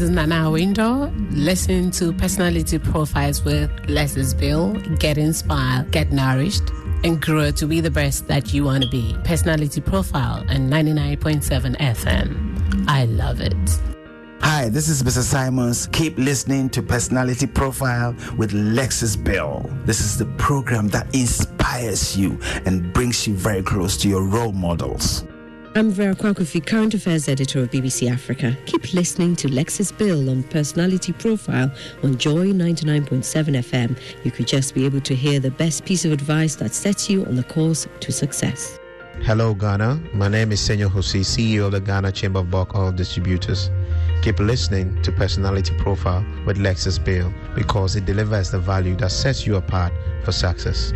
is Nana Window. Listen to Personality Profiles with Leslie's Bill. Get inspired, get nourished, and grow to be the best that you want to be. Personality Profile and 99.7 FM. I love it. Hi, this is Mr. Simons. Keep listening to Personality Profile with Lexus Bill. This is the program that inspires you and brings you very close to your role models. I'm Vera Kwakufi, Current Affairs Editor of BBC Africa. Keep listening to Lexus Bill on Personality Profile on Joy 99.7 FM. You could just be able to hear the best piece of advice that sets you on the course to success. Hello, Ghana. My name is Senor Jose, CEO of the Ghana Chamber of Bulk Oil Distributors. Keep listening to Personality Profile with Lexus Bill because it delivers the value that sets you apart for success.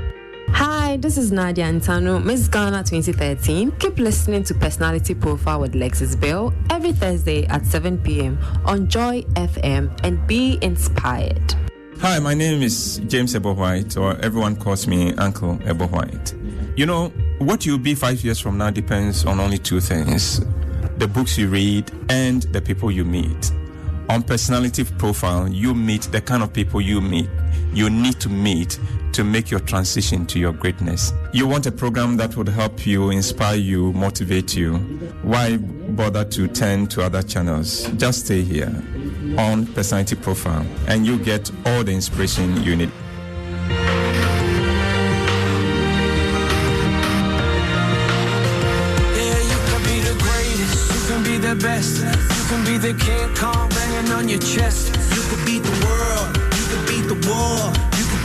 Hi, this is Nadia Antano, Miss Ghana 2013. Keep listening to Personality Profile with Lexus Bill every Thursday at 7 p.m. on Joy FM and be inspired. Hi, my name is James Ebo-White, or everyone calls me Uncle Ebo-White. You know, what you'll be 5 years from now depends on only two things: the books you read and the people you meet. On Personality Profile, you meet the kind of people you need to meet to make your transition to your greatness. You want a program that would help you, inspire you, motivate you. Why bother to turn to other channels? Just stay here on Personality Profile and you get all the inspiration you need. Yeah, you can be the greatest, you can be the best, you can be the King Kong banging on your chest. You can beat the world, you can beat the war.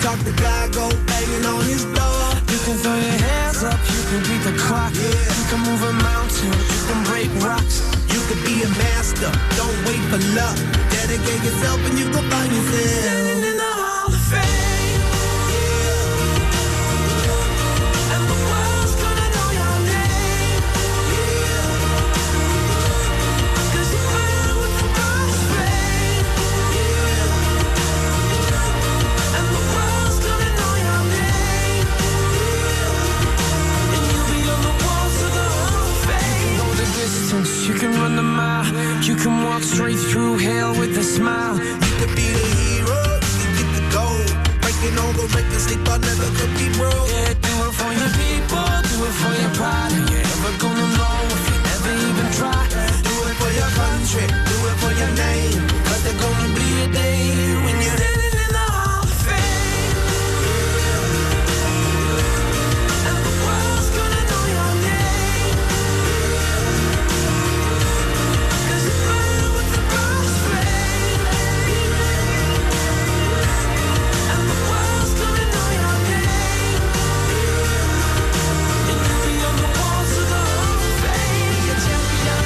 Talk the guy, go banging on his door. You can throw your hands up, you can beat the clock. Yeah. You can move a mountain, you can break rocks. You can be a master, don't wait for luck. Dedicate yourself and you can find yourself. Standing in the Hall of Fame. Yeah. And the world's gonna know your name. Yeah. 'Cause you burn with the God's flame. Yeah. And the world's gonna know your name. Yeah. And you'll be on the walls of the Hall of Fame. You can go the distance, you can run the mile. You can walk straight through hell with a smile. You could be the hero, you can get the gold. Breaking all the records they thought never could be broke. Yeah, do it for your people, do it for your pride. And you're never gonna know if you never even try. Do it for your country, do it for your name. 'Cause there's gonna be a day when you're standing in the Hall of Fame. And the world's gonna know your name. 'Cause you burn with the God's flame. And the world's gonna know your name. And you'll be on the walls of the Hall of Fame. Be a champion.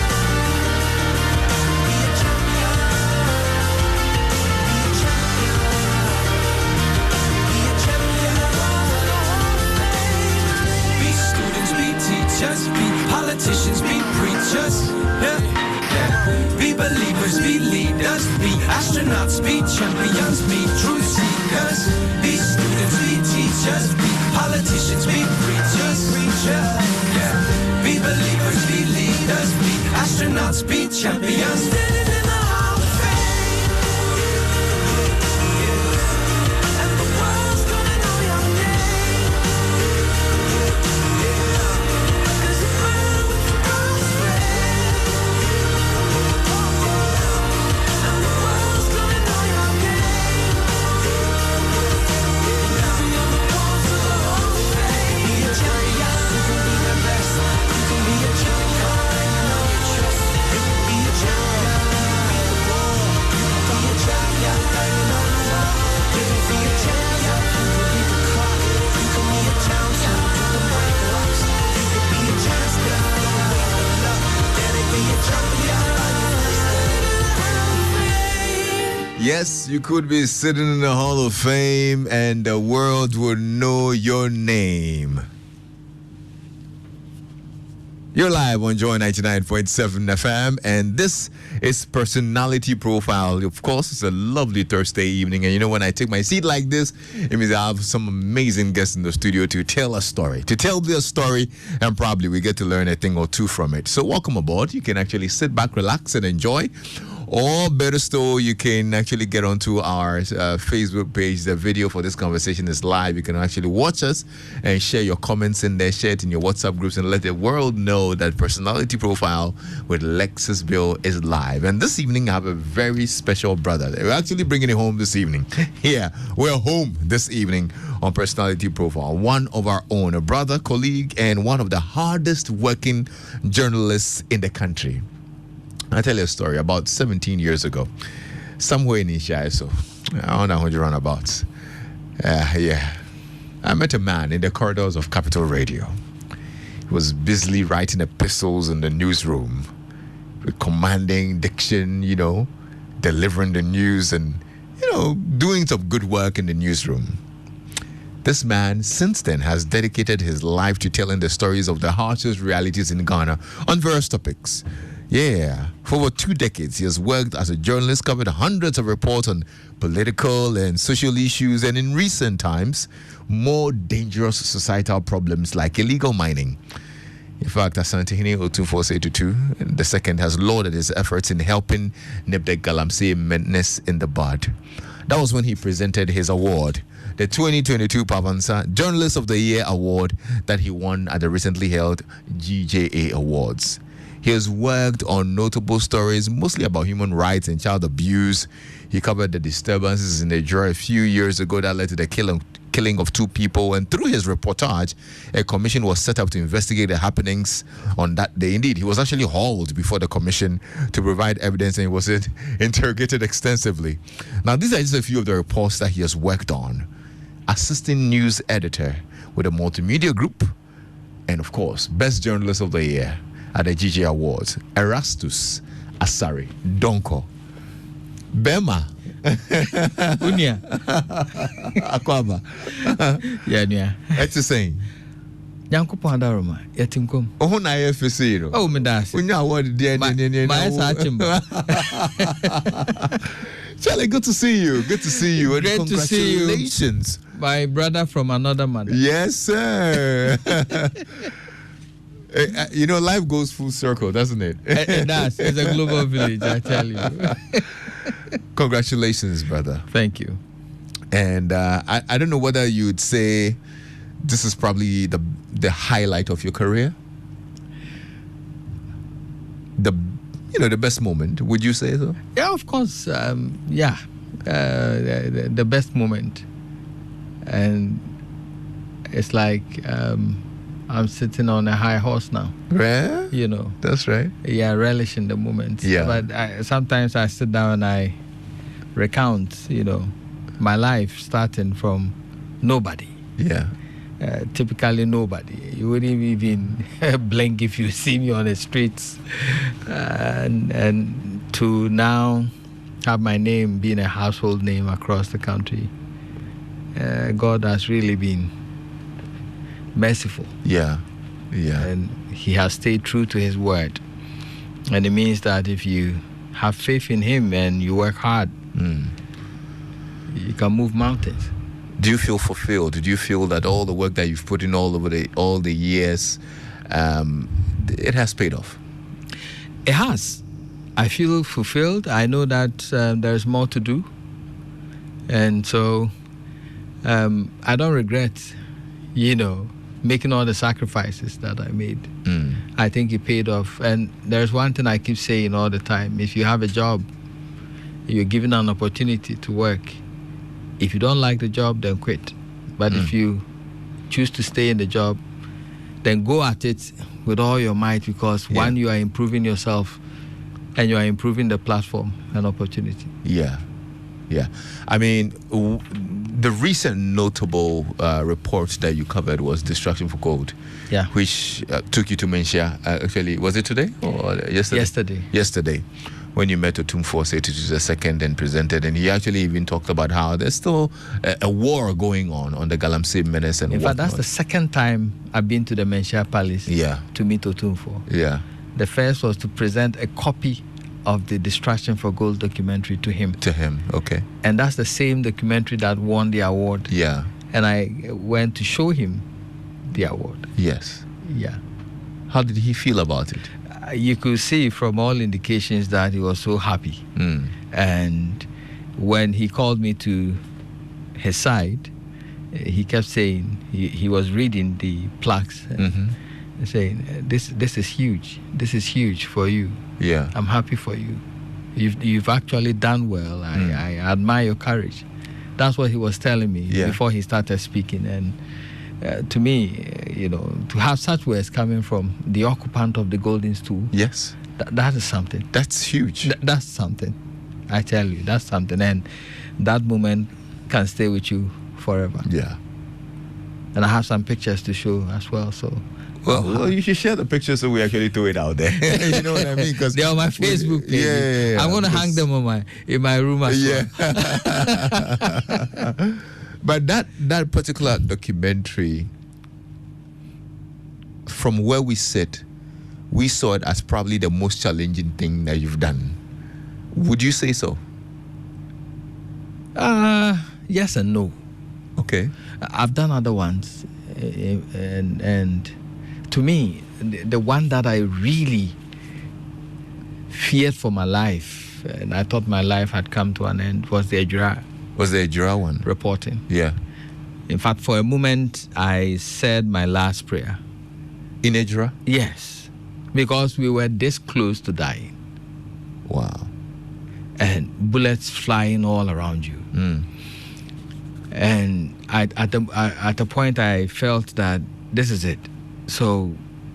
Be a champion. Be a champion. Be a champion. Be students, be teachers, be politicians, be preachers. Yeah. Yeah. Be believers, be leaders, be astronauts, be champions, be truth seekers. Be students, be teachers, be politicians, be preachers. Yeah. Be believers, be leaders, be astronauts, be champions. Standing in the Hall of Fame. And the world's gonna know your name. 'Cause you burn with the God's flame. And the world's gonna know your name. You'll be on the walls of the Hall of Fame. Be a champion, you can be the best. You can be a champion, banging on your chest. You can be a champion, beat the war. You can be a champion, banging on the wall. You can be a champion, you can beat the clock. You can be a champion, you can break rocks. You can be a champion, don't wait for luck. Dedicate your champion. Yes, you could be sitting in the Hall of Fame and the world would know your name. You're live on Joy 99.7 FM, and this is Personality Profile. Of course, it's a lovely Thursday evening, and you know, when I take my seat like this, it means I have some amazing guests in the studio to tell their story, and probably we get to learn a thing or two from it. So welcome aboard. You can actually sit back, relax, and enjoy. Or better still, you can actually get onto our Facebook page. The video for this conversation is live. You can actually watch us and share your comments in there, share it in your WhatsApp groups, and let the world know that Personality Profile with Lexus Bill is live. And this evening, I have a very special brother. We're actually bringing it home this evening. Yeah, we're home this evening on Personality Profile. One of our own, a brother, colleague, and one of the hardest working journalists in the country. I'll tell you a story. About 17 years ago, somewhere in Ishai, so I don't know how you run about. I met a man in the corridors of Capital Radio. He was busily writing epistles in the newsroom, with commanding diction, delivering the news and, doing some good work in the newsroom. This man, since then, has dedicated his life to telling the stories of the harshest realities in Ghana on various topics. Yeah, for over 2 decades, he has worked as a journalist, covered hundreds of reports on political and social issues, and in recent times, more dangerous societal problems like illegal mining. In fact, Asantehene Otunfosetutu, the second, has lauded his efforts in helping nip the Galamsey menace in the bud. That was when he presented his award, the 2022 Pavansa Journalist of the Year Award that he won at the recently held GJA Awards. He has worked on notable stories, mostly about human rights and child abuse. He covered the disturbances in Nigeria a few years ago that led to the killing of 2 people. And through his reportage, a commission was set up to investigate the happenings on that day. Indeed, he was actually hauled before the commission to provide evidence, and he was interrogated extensively. Now, these are just a few of the reports that he has worked on. Assistant news editor with a multimedia group, and of course, Best Journalist of the Year at the GJA Awards, Erastus Asare Donkor. Bema. Unia. Akwaba. Yeah, yeah. It's the same. Yanko Pandaroma, Yatimkum. Oh, na FCO. Oh, Medas. Unya award dear. Charlie, good to see you. Good to see you. Great to see you. Congratulations. My brother from another mother. Yes, sir. Life goes full circle, doesn't it? It does. It's a global village, I tell you. Congratulations, brother. Thank you. And I don't know whether you'd say this is probably the highlight of your career. The best moment. Would you say so? Yeah, of course. The best moment. And it's like I'm sitting on a high horse now. Yeah, that's right. Yeah, relishing the moment. Yeah, but sometimes I sit down and I recount, my life starting from nobody. Yeah, typically nobody. You wouldn't even blink if you see me on the streets, and to now have my name being a household name across the country. God has really been merciful. Yeah. And he has stayed true to his word. And it means that if you have faith in him and you work hard, you can move mountains. Do you feel fulfilled? Do you feel that all the work that you've put in all the years, it has paid off? It has. I feel fulfilled. I know that there's more to do. And so I don't regret, making all the sacrifices that I made. I think it paid off. And there's one thing I keep saying all the time. If you have a job, you're given an opportunity to work. If you don't like the job, then quit. But if you choose to stay in the job, then go at it with all your might, because one, you are improving yourself and you are improving the platform and opportunity. Yeah. I mean, the recent notable report that you covered was Distraction for Gold, which took you to Menchia. Actually, was it today or yesterday? Yesterday, when you met Otunfosetutu the second and presented, and he actually even talked about how there's still a war going on the Galamsey menace and whatnot. In fact, that's the second time I've been to the Menchia Palace to meet Otunfo. Yeah. The first was to present a copy of the Distraction for Gold documentary to him. Okay. And that's the same documentary that won the award. Yeah. And I went to show him the award. Yes. Yeah. How did he feel about it? you could see from all indications that he was so happy. And when he called me to his side, he kept saying, he was reading the plaques, saying, this is huge. This is huge for you. Yeah. I'm happy for you. You've actually done well. I admire your courage. That's what he was telling me before he started speaking. And to me, to have such words coming from the occupant of the golden stool, yes, that is something. That's huge. That's something. I tell you, that's something. And that moment can stay with you forever. Yeah. And I have some pictures to show as well. So, well, you should share the pictures so we actually throw it out there. You know what I mean? Because they're on my Facebook page. Yeah, I'm going to hang them in my room as well. But that particular documentary, from where we sit, we saw it as probably the most challenging thing that you've done. Would you say so? Yes and no. Okay. I've done other ones, and to me, the one that I really feared for my life, and I thought my life had come to an end, was the Ejura. Was the Ejura one? Reporting. Yeah. In fact, for a moment, I said my last prayer. In Ejura? Yes. Because we were this close to dying. Wow. And bullets flying all around you. And at the point I felt that this is it. So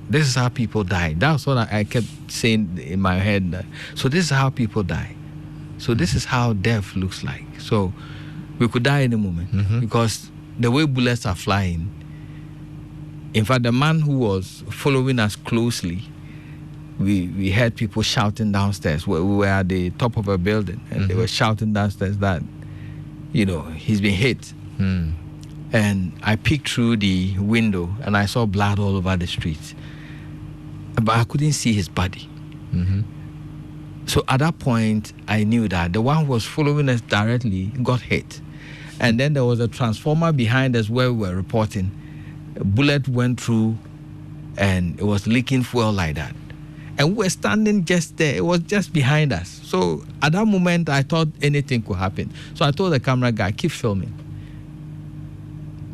this is how people die. That's what I kept saying in my head. So this is how people die. So this is how death looks like. So we could die any moment because the way bullets are flying. In fact, the man who was following us closely, we heard people shouting downstairs. We were at the top of a building, and they were shouting downstairs that, he's been hit. And I peeked through the window, and I saw blood all over the streets. But I couldn't see his body. So at that point, I knew that the one who was following us directly got hit. And then there was a transformer behind us where we were reporting. A bullet went through, and it was leaking fuel like that. And we were standing just there. It was just behind us. So at that moment, I thought anything could happen. So I told the camera guy, keep filming.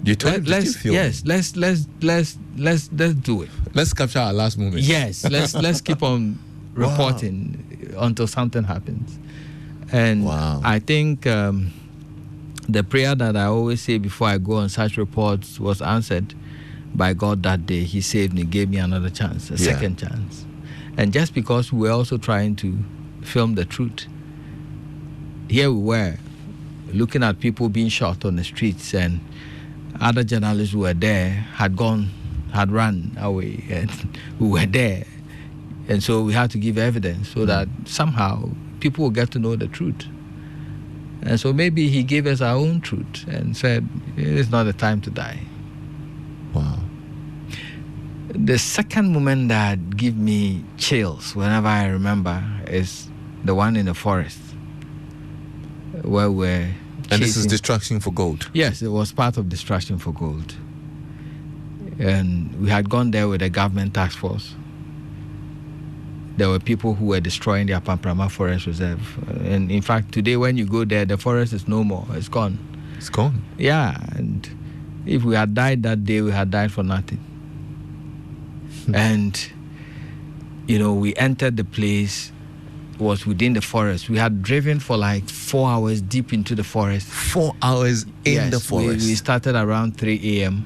You told him to keep filming? Yes, let's do it. Let's capture our last moment. Yes, let's keep on reporting until something happens. And I think the prayer that I always say before I go on such reports was answered by God that day. He saved me, gave me another chance, a second chance. And just because we were also trying to film the truth, here we were looking at people being shot on the streets, and other journalists who were there had run away, and we were there. And so we had to give evidence so that somehow people will get to know the truth. And so maybe he gave us our own truth and said, it is not the time to die. Wow. The second moment that gives me chills whenever I remember is the one in the forest where we're And this is Distraction for Gold? Yes, it was part of Distraction for Gold. And we had gone there with a government task force. There were people who were destroying the Apamprama Forest Reserve. And in fact, today when you go there, the forest is no more. It's gone. It's gone? Yeah. And if we had died that day, we had died for nothing. And, we entered the place. It was within the forest. We had driven for like 4 hours deep into the forest. 4 hours in the forest? We started around 3 a.m.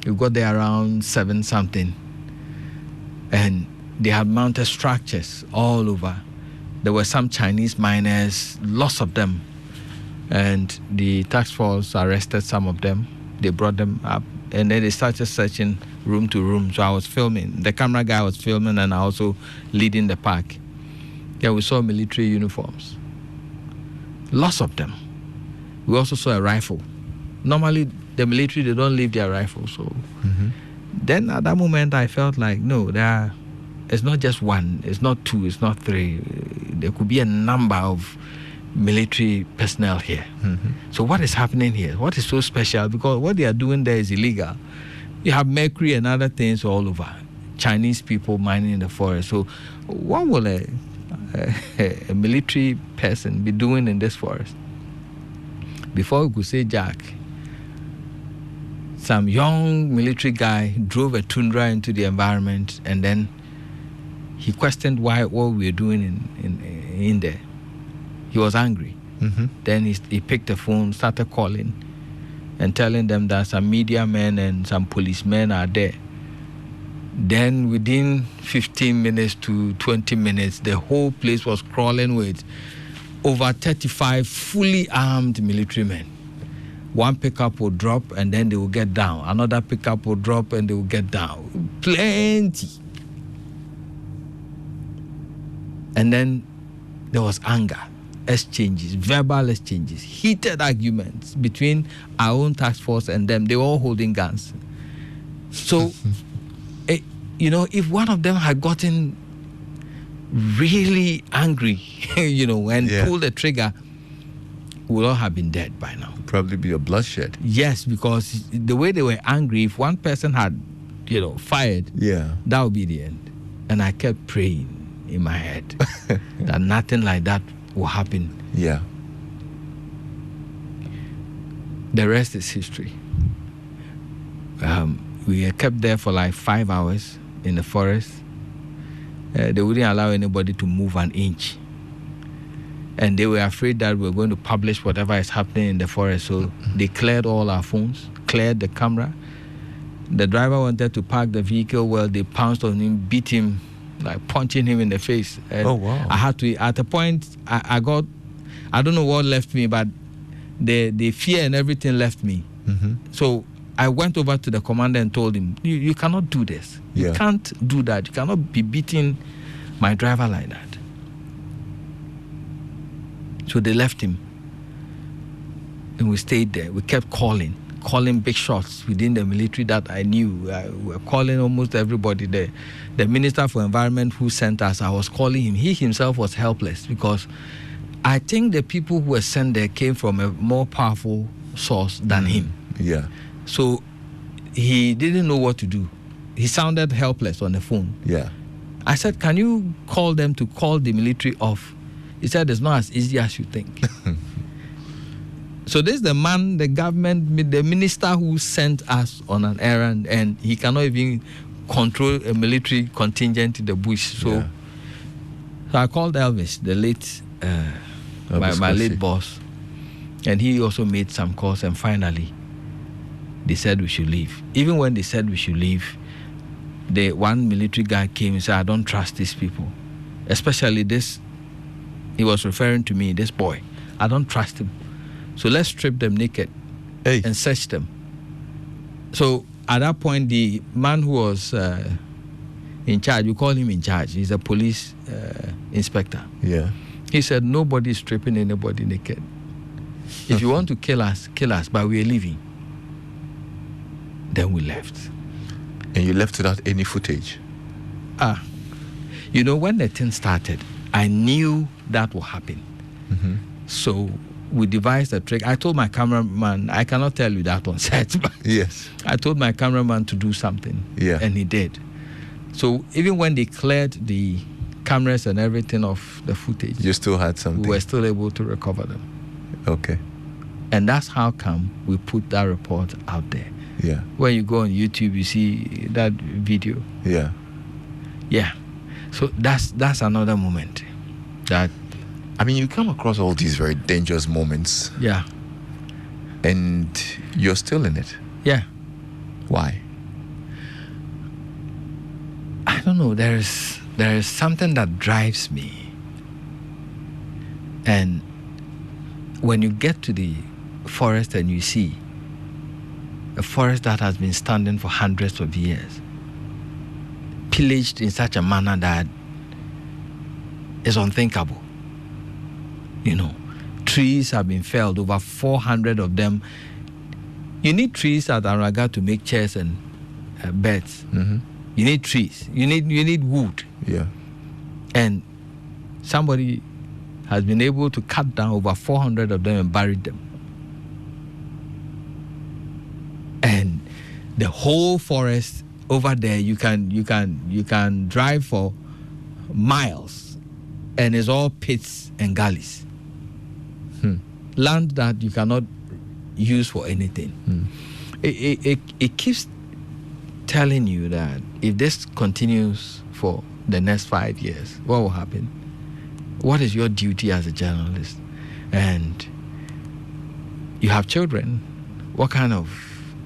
We got there around 7 something. And they had mounted structures all over. There were some Chinese miners, lots of them. And the task force arrested some of them. They brought them up. And then they started searching room to room. So I was filming. The camera guy was filming, and I also leading the pack. Yeah, we saw military uniforms. Lots of them. We also saw a rifle. Normally, the military, they don't leave their rifles. So then at that moment, I felt like, no, it's not just one, it's not two, it's not three. There could be a number of military personnel here. So what is happening here? What is so special? Because what they are doing there is illegal. You have mercury and other things all over. Chinese people mining in the forest. So what will a military person be doing in this forest? Before we could say Jack, some young military guy drove a Tundra into the environment, and then he questioned what we were doing in there. He was angry. Mm-hmm. Then he picked the phone, started calling and telling them that some media men and some policemen are there. Then within 15 minutes to 20 minutes, the whole place was crawling with over 35 fully armed military men. One pickup will drop and then they will get down. Another pickup will drop and they will get down. Plenty. And then there was anger, exchanges, verbal exchanges, heated arguments between our own task force and them. They were all holding guns. So, if one of them had gotten really angry, and pulled the trigger, we would all have been dead by now. Probably be a bloodshed. Yes, because the way they were angry, if one person had, fired, that would be the end. And I kept praying in my head that nothing like that will happen. Yeah. The rest is history. We were kept there for like 5 hours in the forest. They wouldn't allow anybody to move an inch. And they were afraid that we were going to publish whatever is happening in the forest. So they cleared all our phones, cleared the camera. The driver wanted to park the vehicle. Well, they pounced on him, beat him, like punching him in the face. And oh, wow. I had to, at a point, I don't know what left me, but the fear and everything left me. Mm-hmm. So I went over to the commander and told him, you cannot do this. You can't do that. You cannot be beating my driver like that. So they left him. And we stayed there. We kept calling big shots within the military that I knew. We were calling almost everybody there. The Minister for Environment who sent us, I was calling him. He himself was helpless because I think the people who were sent there came from a more powerful source than him. Yeah. So he didn't know what to do. He sounded helpless on the phone. Yeah. I said, can you call them to call the military off? He said, it's not as easy as you think. So this is the man, the government, the minister who sent us on an errand, and he cannot even control a military contingent in the bush. So I called Elvis, the late, my late boss, and he also made some calls, and finally they said we should leave. Even when they said we should leave, the one military guy came and said, I don't trust these people, especially this. He was referring to me, this boy. I don't trust him. So let's strip them naked and search them. So at that point, the man who was in charge, we call him in charge. He's a police inspector. Yeah. He said, nobody is stripping anybody naked. If you want to kill us, but we are leaving. Then we left. And you left without any footage? When the thing started, I knew that would happen. Mm-hmm. So we devised a trick. I told my cameraman, I cannot tell you that on set, but yes, I told my cameraman to do something, and he did. So even when they cleared the cameras and everything of the footage, you still had something. We were still able to recover them. Okay. And that's how come we put that report out there. Yeah. When you go on YouTube, you see that video. Yeah. Yeah. So that's another moment that, you come across all these very dangerous moments. Yeah. And you're still in it. Yeah. Why? I don't know. There is something that drives me. And when you get to the forest and you see a forest that has been standing for hundreds of years, pillaged in such a manner that is unthinkable. Trees have been felled, over 400 of them. You need trees at Araga to make chairs and beds. Mm-hmm. You need trees. You need wood. Yeah. And somebody has been able to cut down over 400 of them and buried them. And the whole forest over there, you can drive for miles, and it's all pits and gullies. Land that you cannot use for anything. It keeps telling you that if this continues for the next 5 years, what will happen? What is your duty as a journalist? And you have children. What kind of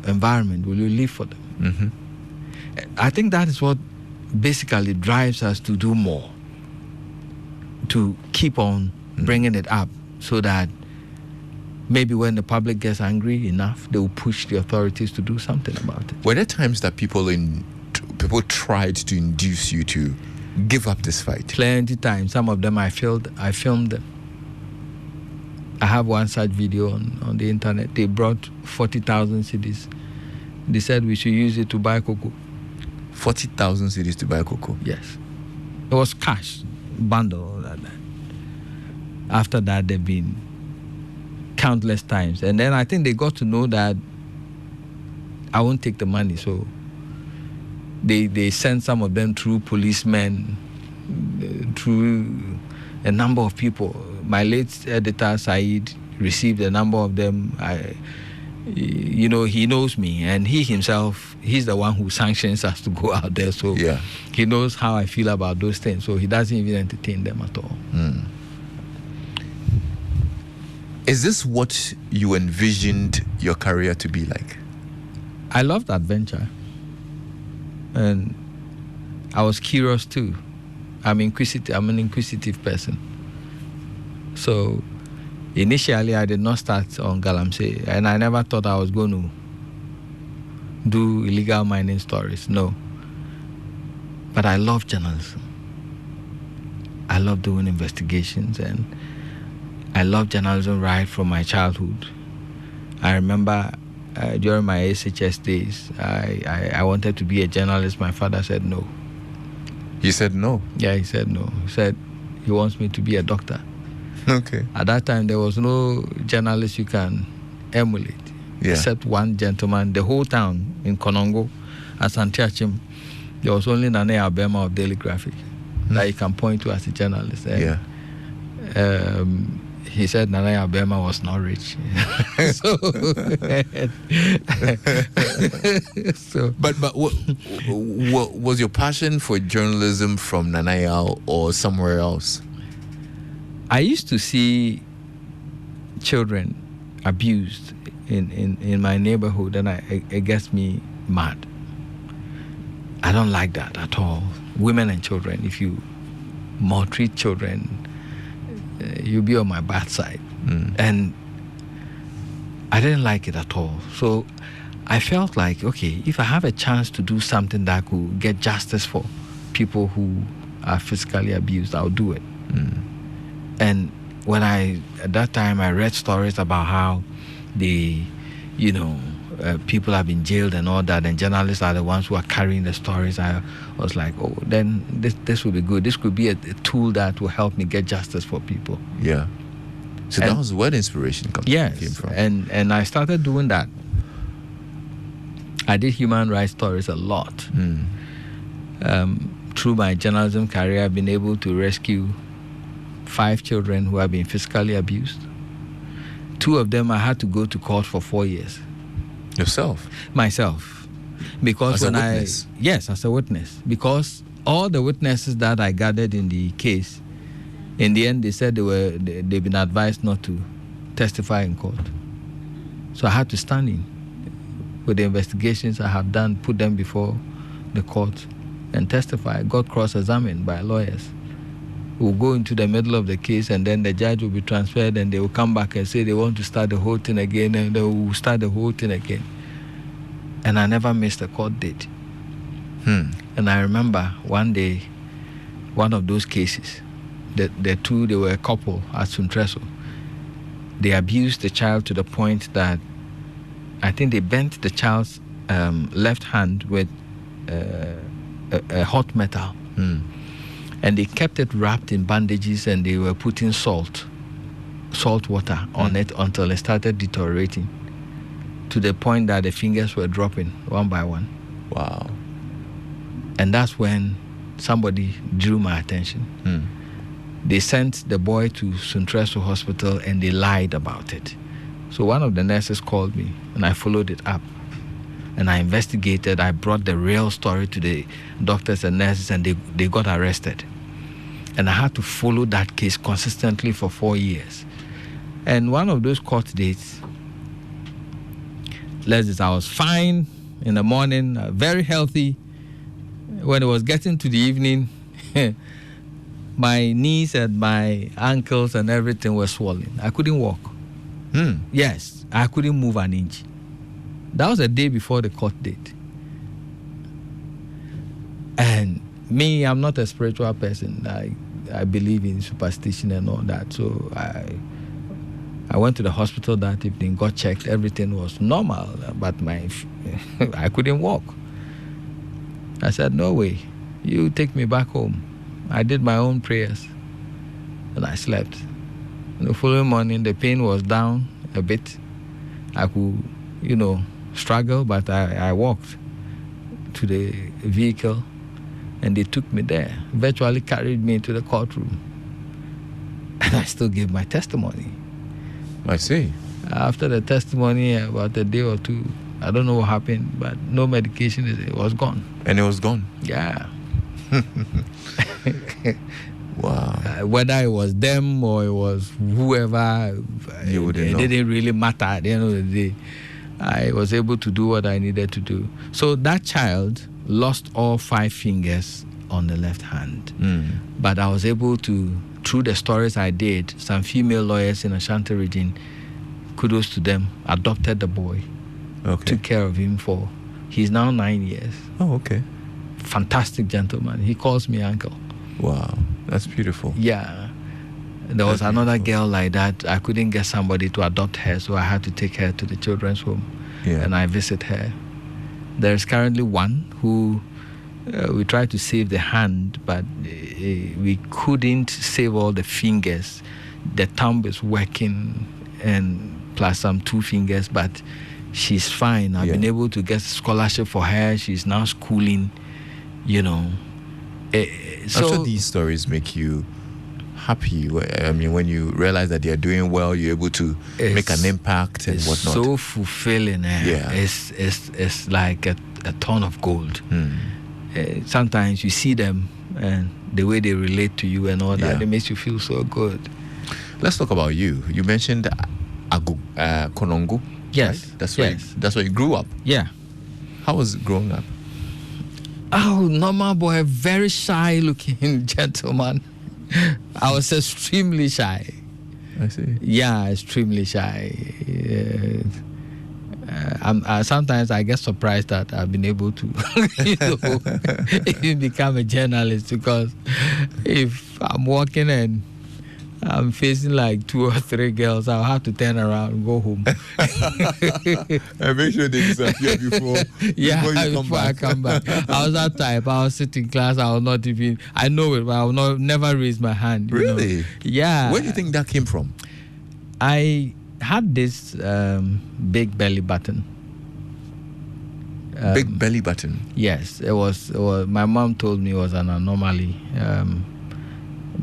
environment will you leave for them? I think that is what basically drives us to do more, to keep on bringing it up, so that maybe when the public gets angry enough, they will push the authorities to do something about it. Were there times that people tried to induce you to give up this fight? Plenty times. Some of them I filmed them. I have one such video on the internet. They brought 40,000 cedis. They said we should use it to buy cocoa. 40,000 cedis to buy cocoa? Yes. It was cash, bundle. After that, they've been countless times. And then I think they got to know that I won't take the money. So they sent some of them through policemen, through a number of people. My late editor, Said, received a number of them. He knows me, and he himself, he's the one who sanctions us to go out there. So he knows how I feel about those things. So he doesn't even entertain them at all. Is this what you envisioned your career to be like? I loved adventure. And I was curious too. I'm inquisitive. I'm an inquisitive person. So initially, I did not start on Galamsey, and I never thought I was going to do illegal mining stories. No. But I love journalism. I love doing investigations, and I love journalism right from my childhood. I remember during my SHS days, I wanted to be a journalist. My father said no. He said no? Yeah, he said no. He said he wants me to be a doctor. Okay. At that time, there was no journalist you can emulate, except one gentleman. The whole town in Konongo, at Santiachim, there was only Nane Abema of Daily Graphic that you can point to as a journalist. And, he said Nane Abema was not rich. But what was your passion for journalism from Nanayal or somewhere else? I used to see children abused in my neighborhood, and it gets me mad. I don't like that at all. Women and children, if you maltreat children, you'll be on my bad side. And I didn't like it at all. So I felt like, okay, if I have a chance to do something that could get justice for people who are physically abused, I'll do it. And when at that time, I read stories about how people have been jailed and all that, and journalists are the ones who are carrying the stories. I was like, oh, then this would be good. This could be a tool that will help me get justice for people. Yeah. So that was where the inspiration came from. And I started doing that. I did human rights stories a lot. Through my journalism career, I've been able to rescue 5 children who have been physically abused. 2 of them I had to go to court for 4 years. Yourself? Myself. Because as a witness? Yes, as a witness. Because all the witnesses that I gathered in the case, in the end they said they've been advised not to testify in court. So I had to stand in with the investigations I have done, put them before the court and testify. I got cross-examined by lawyers. We'll go into the middle of the case, and then the judge will be transferred, and they will come back and say they want to start the whole thing again, and they will start the whole thing again. And I never missed a court date. And I remember one day, one of those cases, the 2, they were a couple at Suntreso. They abused the child to the point that I think they bent the child's left hand with a hot metal. And they kept it wrapped in bandages, and they were putting salt water on it until it started deteriorating, to the point that the fingers were dropping one by one. Wow. And that's when somebody drew my attention. They sent the boy to Suntreso Hospital and they lied about it. So one of the nurses called me and I followed it up. And I investigated. I brought the real story to the doctors and nurses and they got arrested. And I had to follow that case consistently for 4 years. And one of those court dates, I was fine in the morning, very healthy. When it was getting to the evening, my knees and my ankles and everything were swollen. I couldn't walk. Yes, I couldn't move an inch. That was a day before the court date. And me, I'm not a spiritual person. I believe in superstition and all that. So I went to the hospital that evening, got checked. Everything was normal, but I couldn't walk. I said, no way. You take me back home. I did my own prayers and I slept. The following morning, the pain was down a bit. I could, struggle, but I walked to the vehicle and they took me there, virtually carried me to the courtroom. And I still gave my testimony. I see. After the testimony, about a day or two, I don't know what happened, but no medication, it was gone. And it was gone? Yeah. Wow. Whether it was them or it was whoever, it didn't really matter. At the end of the day, I was able to do what I needed to do. So that child lost all 5 fingers on the left hand. But I was able to, through the stories I did, some female lawyers in Ashanti region, kudos to them, adopted the boy, took care of him he's now 9 years. Oh, okay. Fantastic gentleman. He calls me uncle. Wow, that's beautiful. Yeah. There was another girl like that. I couldn't get somebody to adopt her, so I had to take her to the children's home. And I visit her. There's currently one who we tried to save the hand, but we couldn't save all the fingers. The thumb is working and plus some 2 fingers, but she's fine. I've been able to get a scholarship for her. She's now schooling, I'm sure these stories make you happy. I mean, when you realize that they're doing well, you're able to make an impact and whatnot. It's so fulfilling. It's like a ton of gold. Sometimes you see them and the way they relate to you and all that, it makes you feel so good. Let's talk about you. You mentioned Konongo. Yes. Right? That's where you grew up. Yeah. How was it growing up? Oh, normal boy, very shy looking gentleman. I was extremely shy. I see. Yeah, extremely shy. Sometimes I get surprised that I've been able to even become a journalist, because if I'm walking and I'm facing like 2 or 3 girls, I'll have to turn around and go home. And make sure they disappear before I come back. I was that type. I was sitting in class. I will not even, I know it, but I will never raise my hand. Really? Yeah. Where do you think that came from? I had this big belly button. Big belly button? Yes. It was, my mom told me it was an anomaly.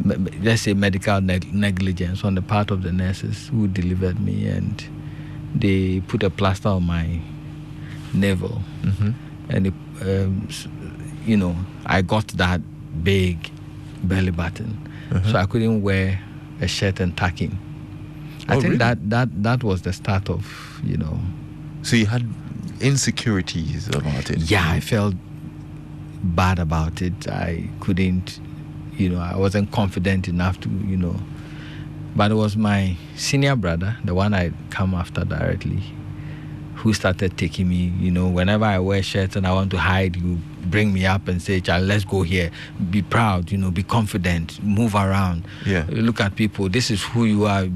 Let's say medical negligence on the part of the nurses who delivered me, and they put a plaster on my navel, and I got that big belly button, so I couldn't wear a shirt and tuck in. I think that was the start of So you had insecurities about it? Yeah, I felt bad about it. I couldn't. I wasn't confident enough to, But it was my senior brother, the one I come after directly, who started taking me, whenever I wear shirts and I want to hide, you bring me up and say, "Child, let's go here. Be proud, be confident, move around. Look at people. This is who you are.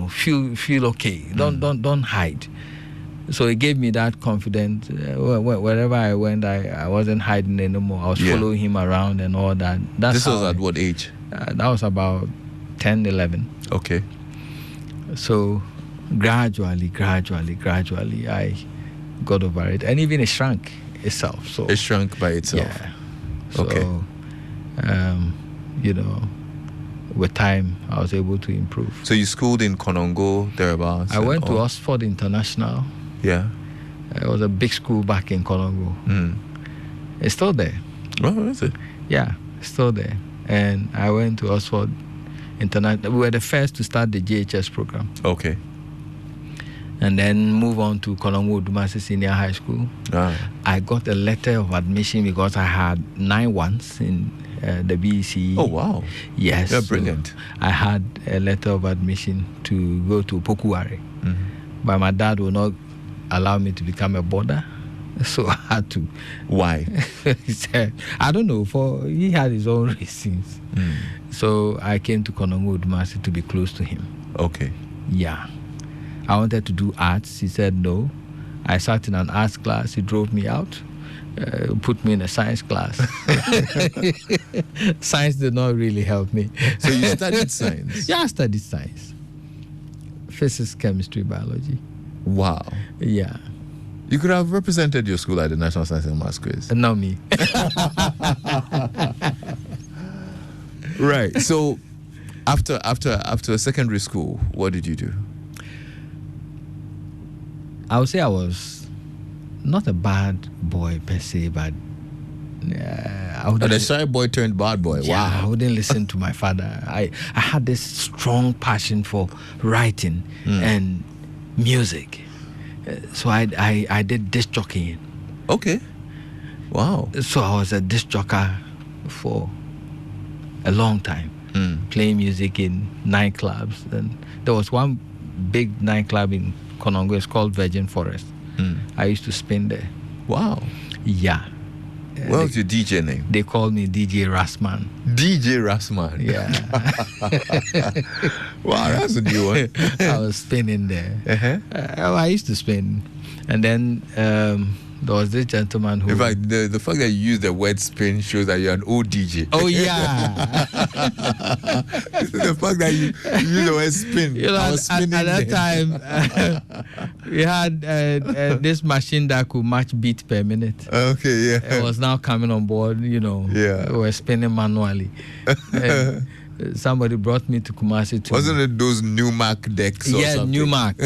Feel okay. Don't hide." So it gave me that confidence. Wherever I went, I wasn't hiding anymore. I was following him around and all that. This was at what age? That was about 10, 11. Okay. So gradually, I got over it. And even it shrunk itself. So it shrunk by itself? Yeah. So, with time, I was able to improve. So you schooled in Konongo, thereabouts? I went to Oxford International. Yeah. It was a big school back in Konongo. It's still there. Oh, is it? Yeah, it's still there. And I went to Oxford International. We were the first to start the JHS program. Okay. And then move on to Konongo Dumasi Senior High School. I got a letter of admission because I had 9 1s in the BEC. Oh, wow. Yes. You're brilliant. So I had a letter of admission to go to Pokuare. But my dad would not allow me to become a boarder. So I had to. Why? He said, I don't know, he had his own reasons. So I came to Konongo Dumasi to be close to him. Okay. Yeah. I wanted to do arts. He said no. I sat in an arts class. He drove me out, put me in a science class. Science did not really help me. So you studied science? Yeah, I studied science. Physics, chemistry, biology. Wow. Yeah. You could have represented your school at the National Science and Maths Quiz. Not me. Right. So after secondary school, what did you do? I would say I was not a bad boy per se, but the shy boy turned bad boy. Yeah, Wow. I wouldn't listen to my father. I had this strong passion for writing and music. So I did disc jockeying. Okay. Wow. So I was a disc jockey for a long time, playing music in nightclubs. And there was one big nightclub in Konongo. It's called Virgin Forest. I used to spin there. Wow. Yeah. What was your DJ name? They called me DJ Rasman. DJ Rasman. Yeah. Wow, that's a new one. I was spinning there. I used to spin. And then there was this gentleman who... In fact, the fact that you use the word spin shows that you're an old DJ. Oh, yeah. The fact that you use the word spin. I was spinning at that time, we had this machine that could match beat per minute. Okay, yeah. It was now coming on board, Yeah. We were spinning manually. Somebody brought me to Kumasi to... Wasn't it those Newmark decks or something? Newmark.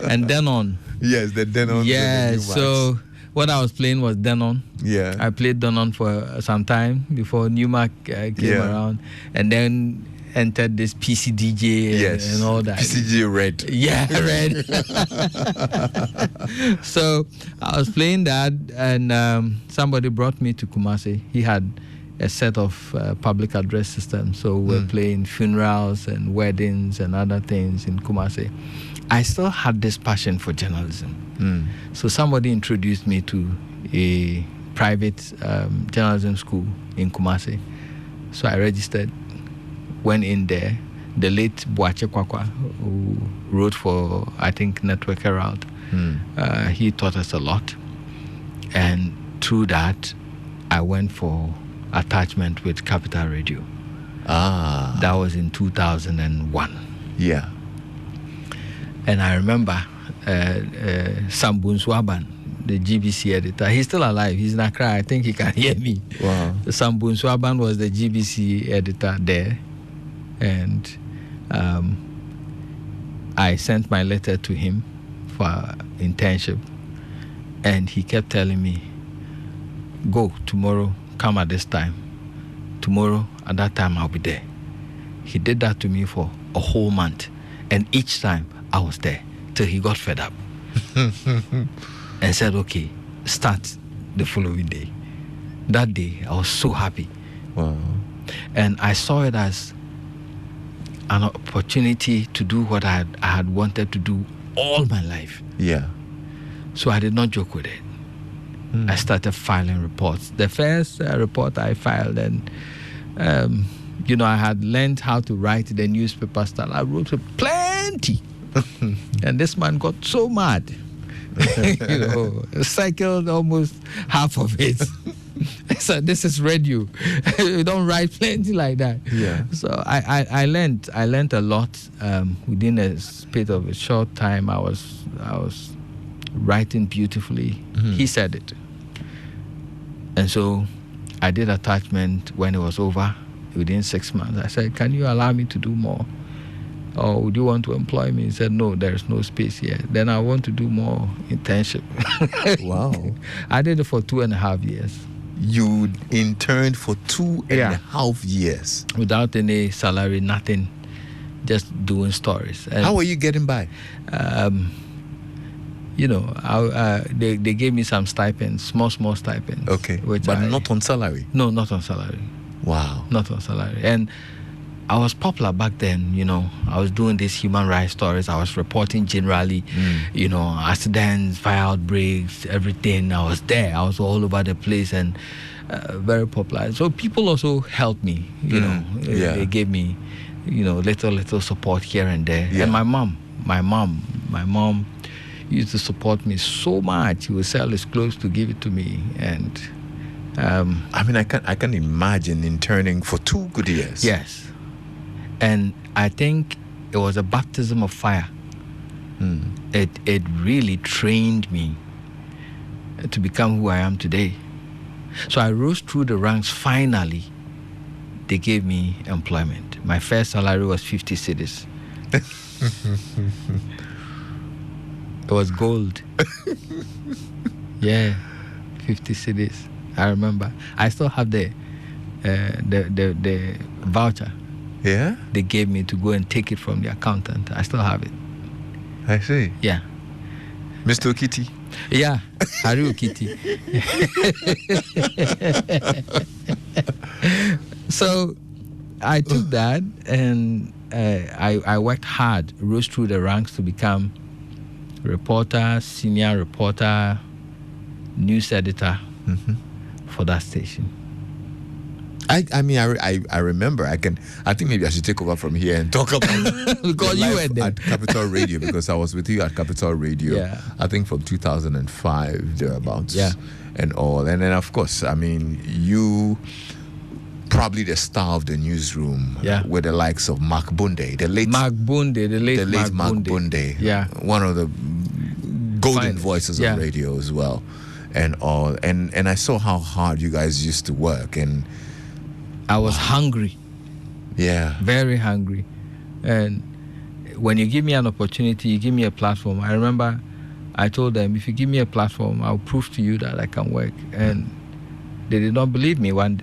And Denon. Yes, the Denon. Yeah, so what I was playing was Denon. Yeah. I played Denon for some time before Newmark came around. And then entered this PCDJ and all that. PCDJ Red. Yeah, Red. So I was playing that, and somebody brought me to Kumasi. He had a set of public address systems. So we're playing funerals and weddings and other things in Kumasi. I still had this passion for journalism. So somebody introduced me to a private journalism school in Kumasi. So I registered, went in there. The late Boache Kwakwa, who wrote for, I think, Network Herald, he taught us a lot. And through that, I went for attachment with Capital Radio. That was in 2001. Yeah. And I remember Sambun Swaban, the GBC editor. He's still alive. He's in Accra. I think he can hear me. Wow. Sambun Swaban was the GBC editor there. And I sent my letter to him for internship. And he kept telling me, go tomorrow, come at this time. Tomorrow, at that time, I'll be there. He did that to me for a whole month. And each time, I was there till he got fed up and said, okay, start the following day. That day, I was so happy. Wow. And I saw it as an opportunity to do what I had wanted to do all my life. Yeah. So I did not joke with it. I started filing reports. The first report I filed, and I had learned how to write the newspaper style. I wrote plenty. And this man got so mad. Cycled almost half of it. So this is radio. You don't write plenty like that. Yeah. So I learned a lot. Within a space of a short time, I was writing beautifully. He said it. And so I did attachment when it was over within 6 months. I said, can you allow me to do more? Or would you want to employ me? He said, no, there's no space here. Then I want to do more internship. Wow. I did it for 2.5 years. You interned for 2.5 years? Without any salary, nothing. Just doing stories. And, how were you getting by? They gave me some stipends, small stipends. Okay, but not on salary? No, not on salary. Wow. Not on salary. And I was popular back then, I was doing these human rights stories. I was reporting generally, accidents, fire outbreaks, everything. I was there. I was all over the place and very popular. So people also helped me, They gave me, little support here and there. Yeah. And my mom used to support me so much. He would sell his clothes to give it to me. And I can imagine interning for 2 good years. Yes. And I think it was a baptism of fire. It really trained me to become who I am today. So I rose through the ranks. Finally, they gave me employment. My first salary was 50 cedis. It was gold. Yeah, 50 cedis. I remember. I still have the voucher. Yeah? They gave me to go and take it from the accountant. I still have it. I see. Yeah. Mr. Okiti? Yeah, Harry Okiti. So I took that and I worked hard, rose through the ranks to become reporter, senior reporter, news editor for that station. I remember. I think maybe I should take over from here and talk about because you were there at Capital Radio, because I was with you at Capital Radio. Yeah. I think from 2005 thereabouts. Yeah. And all, and then of course, you probably the star of the newsroom. Yeah. With the likes of Mark Bunde, the late Mark Bunde. Yeah. One of the golden Finest. voices Yeah. of radio as well, and all, and I saw how hard you guys used to work, and I was hungry. Yeah. Very hungry. And when you give me an opportunity, you give me a platform. I remember I told them, if you give me a platform, I'll prove to you that I can work. And they did not believe me. When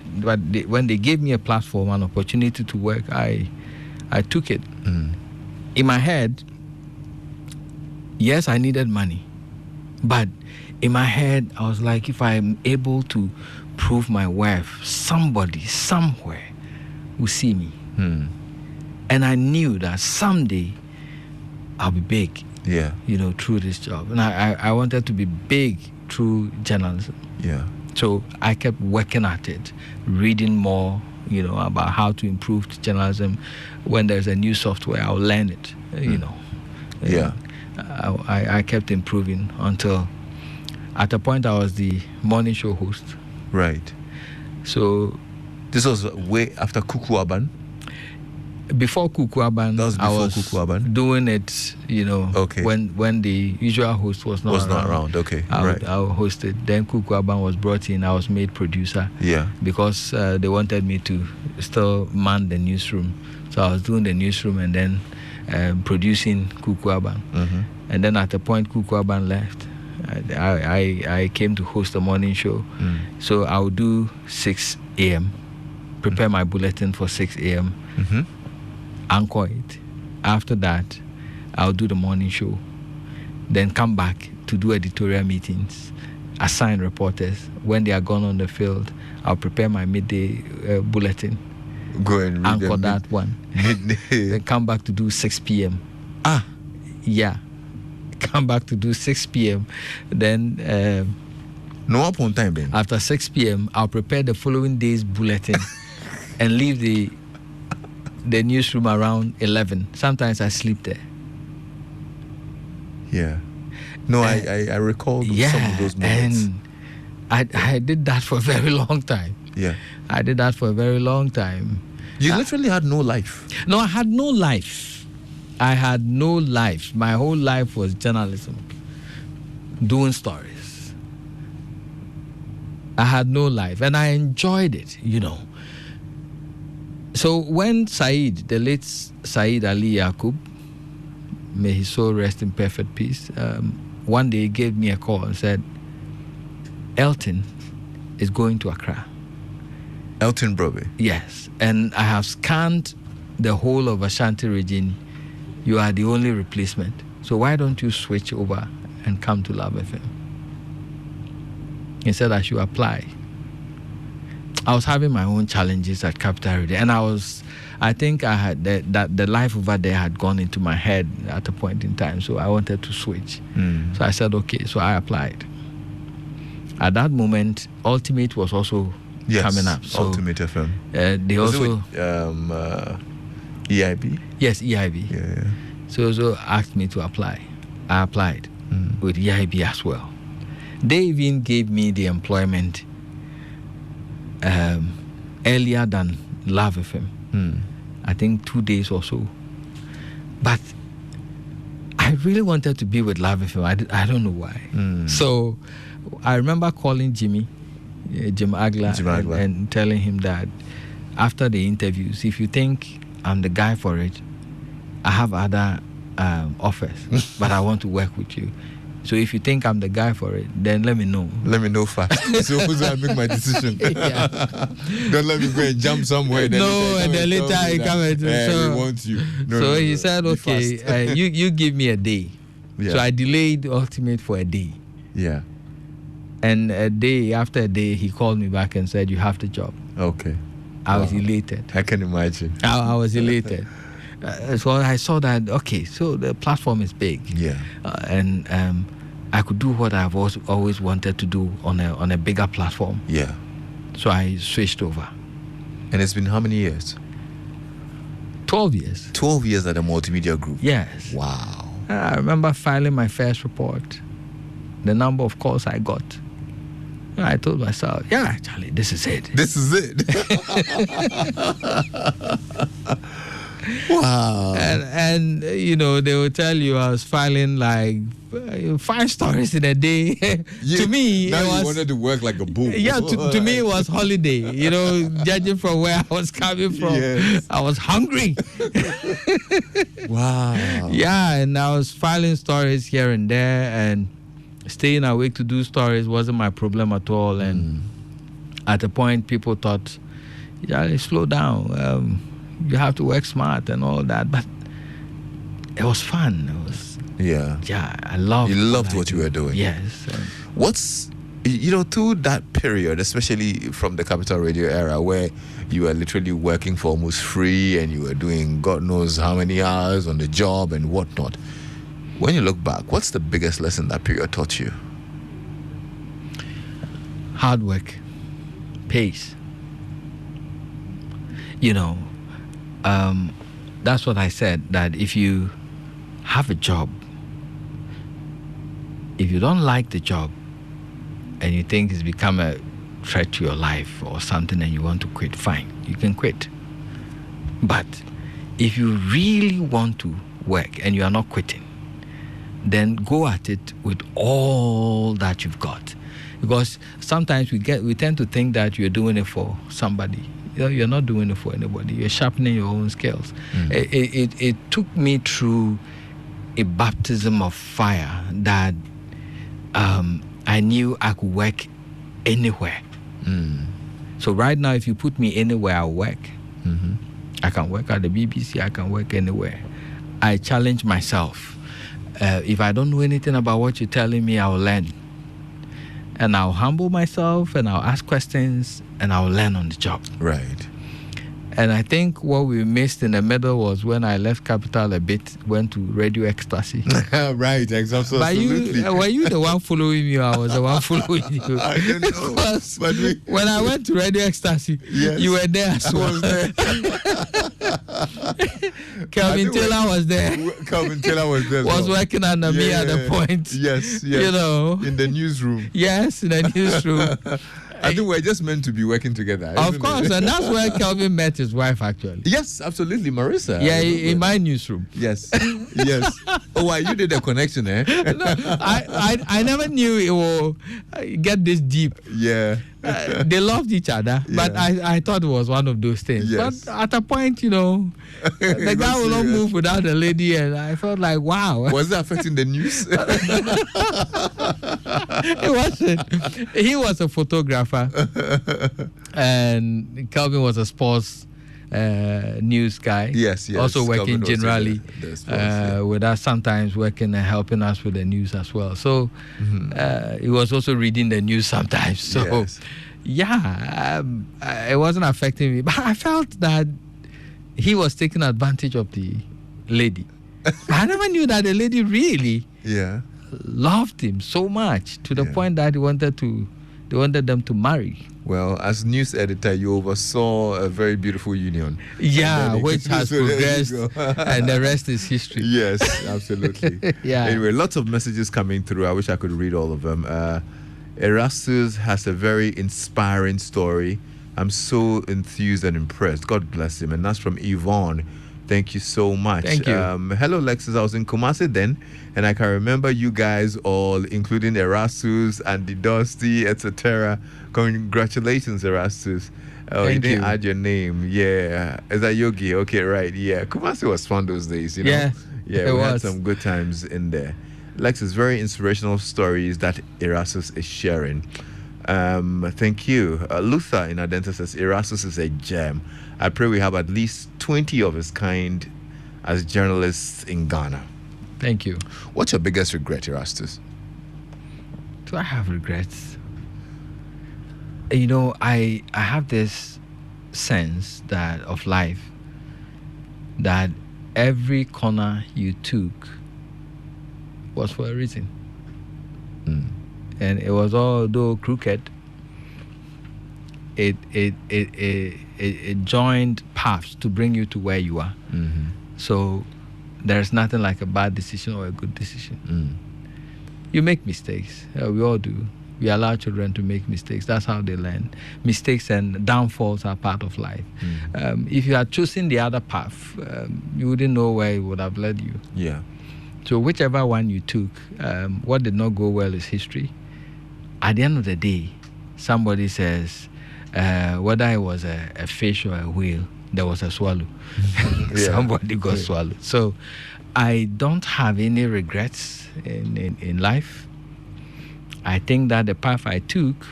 they gave me a platform, an opportunity to work, I took it. In my head, yes, I needed money. But in my head, I was like, if I'm able to prove my worth, somebody, somewhere will see me. And I knew that someday I'll be big. Yeah. Through this job. And I wanted to be big through journalism. Yeah. So I kept working at it, reading more, about how to improve journalism. When there's a new software, I'll learn it, Yeah. I kept improving until at a point I was the morning show host. Right. So this was way after Kukuaban? Before Kukuaban, That was before I was Kukuaban? doing it, Okay. when the usual host was not around. Okay. I would host it. Then Kukuaban was brought in. I was made producer. Yeah. Because they wanted me to still man the newsroom. So I was doing the newsroom and then producing Kukuaban. And then at the point Kukuaban left, I came to host the morning show. So I would do 6 a.m., prepare my bulletin for 6 a.m., anchor it. After that, I'll do the morning show. Then come back to do editorial meetings, assign reporters. When they are gone on the field, I'll prepare my midday bulletin. Go and read anchor that one. Then come back to do 6 p.m. Yeah. Come back to do 6 p.m. Then no up on time then. After 6 p.m., I'll prepare the following day's bulletin and leave the newsroom around 11. Sometimes I sleep there. Yeah. No, I recall some of those moments. And I did that for a very long time. Yeah. I did that for a very long time. You literally had no life. No, I had no life. I had no life. My whole life was journalism, doing stories. I had no life, and I enjoyed it, So when Saeed, the late Saeed Ali Yaqub, may his soul rest in perfect peace, one day he gave me a call and said, Elton is going to Accra. Elton Broby? Yes, and I have scanned the whole of Ashanti region. You are the only replacement. So why don't you switch over and come to Love FM? He said I should apply. I was having my own challenges at Capital Radio, and I think I had that the life over there had gone into my head at a point in time, so I wanted to switch. So I said, okay, so I applied. At that moment, Ultimate was also coming up. So, Ultimate FM. They was also... it with, EIB? Yes, EIB. Yeah. So asked me to apply. I applied with EIB as well. They even gave me the employment earlier than Love FM. I think 2 days or so. But I really wanted to be with Love FM. I don't know why. So I remember calling Jim Agla, and telling him that after the interviews, if you think I'm the guy for it, I have other offers, but I want to work with you. So if you think I'm the guy for it, then let me know. Let me know fast. So who's I make my decision? Don't let me go and jump somewhere. And then later I come and we want you. So he said, okay, you give me a day. Yeah. So I delayed Ultimate for a day. Yeah. And after a day, he called me back and said, you have the job. Okay. I was elated. I can imagine. I was elated. So I saw that, okay, so the platform is big. Yeah. And I could do what I've always wanted to do on a bigger platform. Yeah. So I switched over. And it's been how many years? 12 years. 12 years at the multimedia group? Yes. Wow. I remember filing my first report, the number of calls I got. I told myself, yeah, Charlie, this is it. This is it. Wow. And they will tell you I was filing like 5 stories in a day. To me, now it was, you wanted to work like a bull. Yeah, to me it was holiday. Judging from where I was coming from, yes. I was hungry. Wow. Yeah, and I was filing stories here and there, and staying awake to do stories wasn't my problem at all. And at a point, people thought, yeah, slow down. You have to work smart and all that. But it was fun. It was, I loved. You loved what you were doing. Yes. What's through that period, especially from the Capital Radio era, where you were literally working for almost free and you were doing God knows how many hours on the job and whatnot. When you look back, what's the biggest lesson that period taught you? Hard work, pace. That's what I said, that if you have a job, if you don't like the job and you think it's become a threat to your life or something and you want to quit, fine, you can quit. But if you really want to work and you are not quitting, then go at it with all that you've got. Because sometimes we tend to think that you're doing it for somebody. You're not doing it for anybody. You're sharpening your own skills. It took me through a baptism of fire that I knew I could work anywhere. So right now, if you put me anywhere, I'll work. I can work at the BBC. I can work anywhere. I challenge myself. If I don't know anything about what you're telling me, I'll learn. And I'll humble myself and I'll ask questions and I'll learn on the job. Right. And I think what we missed in the middle was when I left Capital a bit, went to Radio Ecstasy. Right, absolutely. But were you the one following me or I was the one following you? I don't know. But when I went to Radio Ecstasy, you were there as well. I was there. Kelvin Taylor was there. Kelvin Taylor was there. Was working under me at the point. Yes. In the newsroom. Yes, in the newsroom. I think we're just meant to be working together. Of course, and that's where Kelvin met his wife, actually. Yes, absolutely, Marissa. Yeah, in my newsroom. Yes, yes. Oh, why you did a connection, eh? No, I never knew it will get this deep. Yeah. they loved each other, but I thought it was one of those things. Yes. But at a point, the guy will not move without the lady, and I felt like, wow. Was that affecting the news? It wasn't. He was a photographer, and Calvin was a sports news guy. Yes. Also working Calvin generally the sports, with us, sometimes working and helping us with the news as well. So he was also reading the news sometimes. So it wasn't affecting me. But I felt that he was taking advantage of the lady. I never knew that the lady really loved him so much to the point that they wanted them to marry. Well, as news editor, you oversaw a very beautiful union. Yeah, which has progressed, and the rest is history. Yes, absolutely. Anyway, lots of messages coming through. I wish I could read all of them. Erastus has a very inspiring story. I'm so enthused and impressed. God bless him. And that's from Yvonne. Thank you so much. Thank you. Hello, Lexus. I was in Kumasi then, and I can remember you guys all, including Erastus and the Dusty, etc. Congratulations, Erastus. Oh, you didn't add your name. Yeah. Is that Yogi? Okay, right. Yeah. Kumasi was fun those days, you know? Yeah, we had some good times in there. Lexus, very inspirational stories that Erastus is sharing. Thank you. Luther in Adenta says, Erastus is a gem. I pray we have at least 20 of his kind as journalists in Ghana. Thank you. What's your biggest regret, Erastus? Do I have regrets? I have this sense that of life that every corner you took was for a reason. And it was although crooked, it joined paths to bring you to where you are. So there's nothing like a bad decision or a good decision. You make mistakes. We all do. We allow children to make mistakes. That's how they learn. Mistakes and downfalls are part of life. If you had chosen the other path, you wouldn't know where it would have led you. Yeah. So whichever one you took, what did not go well is history. At the end of the day, somebody says, whether it was a fish or a whale, there was a swallow. Somebody got swallowed. So I don't have any regrets in life. I think that the path I took,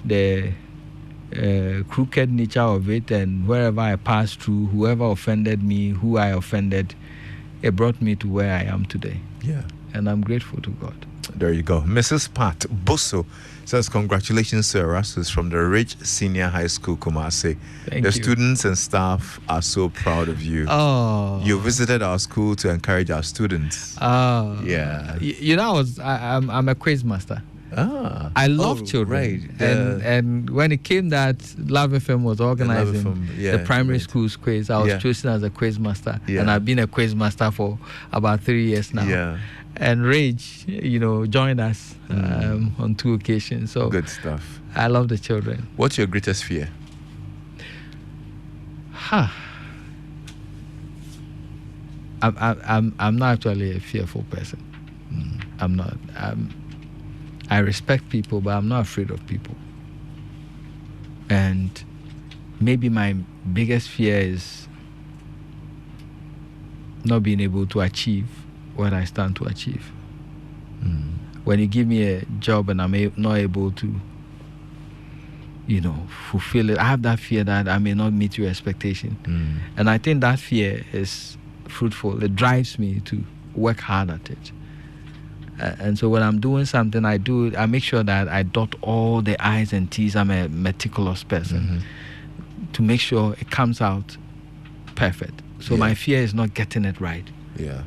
the crooked nature of it, and wherever I passed through, whoever offended me, who I offended, it brought me to where I am today. Yeah. And I'm grateful to God. There you go. Mrs. Pat Bosso says, congratulations to Erastus from the Ridge Senior High School, Kumasi. Thank the you. Students and staff are so proud of you. Oh. You visited our school to encourage our students. Oh. Yeah. I'm a quiz master. I love children. Right. And when it came that Love FM was organizing the primary school's quiz, I was chosen as a quiz master. Yeah. And I've been a quiz master for about 3 years now. Yeah. And Rage, joined us on 2 occasions. So good stuff. I love the children. What's your greatest fear? I'm not actually a fearful person. I'm not. I respect people, but I'm not afraid of people. And maybe my biggest fear is not being able to achieve what I stand to achieve. When you give me a job and I'm not able to, fulfill it, I have that fear that I may not meet your expectation. And I think that fear is fruitful. It drives me to work hard at it. And so when I'm doing something, I make sure that I dot all the I's and T's. I'm a meticulous person to make sure it comes out perfect. So my fear is not getting it right. Yeah.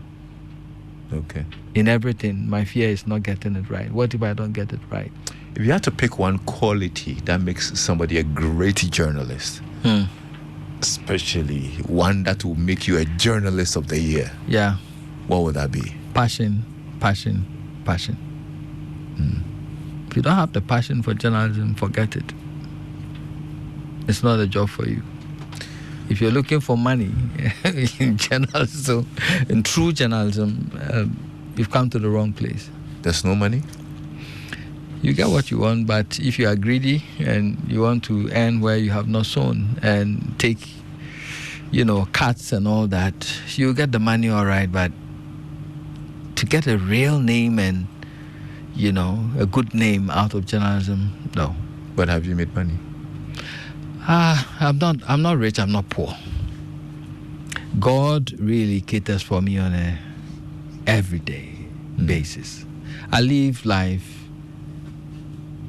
Okay. In everything, my fear is not getting it right. What if I don't get it right? If you had to pick one quality that makes somebody a great journalist, especially one that will make you a journalist of the year, what would that be? Passion. If you don't have the passion for journalism, forget it. It's not a job for you. If you're looking for money in journalism, in true journalism, you've come to the wrong place. There's no money? you get what you want. But if you are greedy and you want to earn where you have not sown and take, cuts and all that, you get the money all right. But to get a real name and, a good name out of journalism, no. But have you made money? I'm not rich, I'm not poor. God really caters for me on a everyday basis. I live life,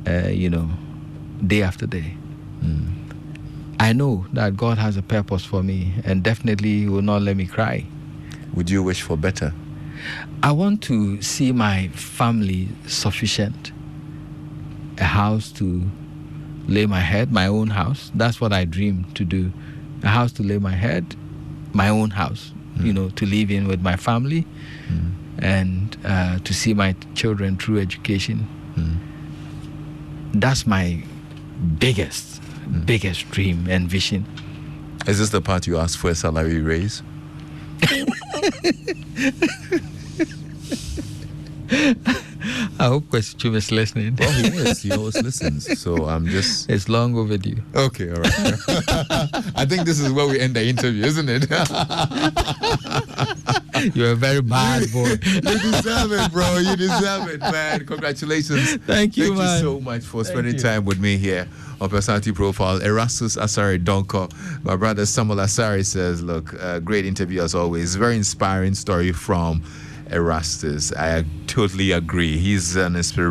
day after day. I know that God has a purpose for me, and definitely He will not let me cry. Would you wish for better? I want to see my family sufficient. A house to lay my head, my own house. That's what I dream to do. A house to lay my head, my own house, to live in with my family, and to see my children through education. That's my biggest dream and vision. Is this the part you asked for a salary raise? I hope Kwesichum is listening. Well, he is. He always listens. So I'm just... It's long overdue. Okay, all right. I think this is where we end the interview, isn't it? You're a very bad boy. You deserve it, bro. You deserve it, man. Congratulations. Thank you, man. Thank you so much for spending time with me here on Personality Profile. Erastus Asare Donkor. My brother Samuel Asare says, look, great interview as always. Very inspiring story from Erastus. I totally agree. He's an inspiration.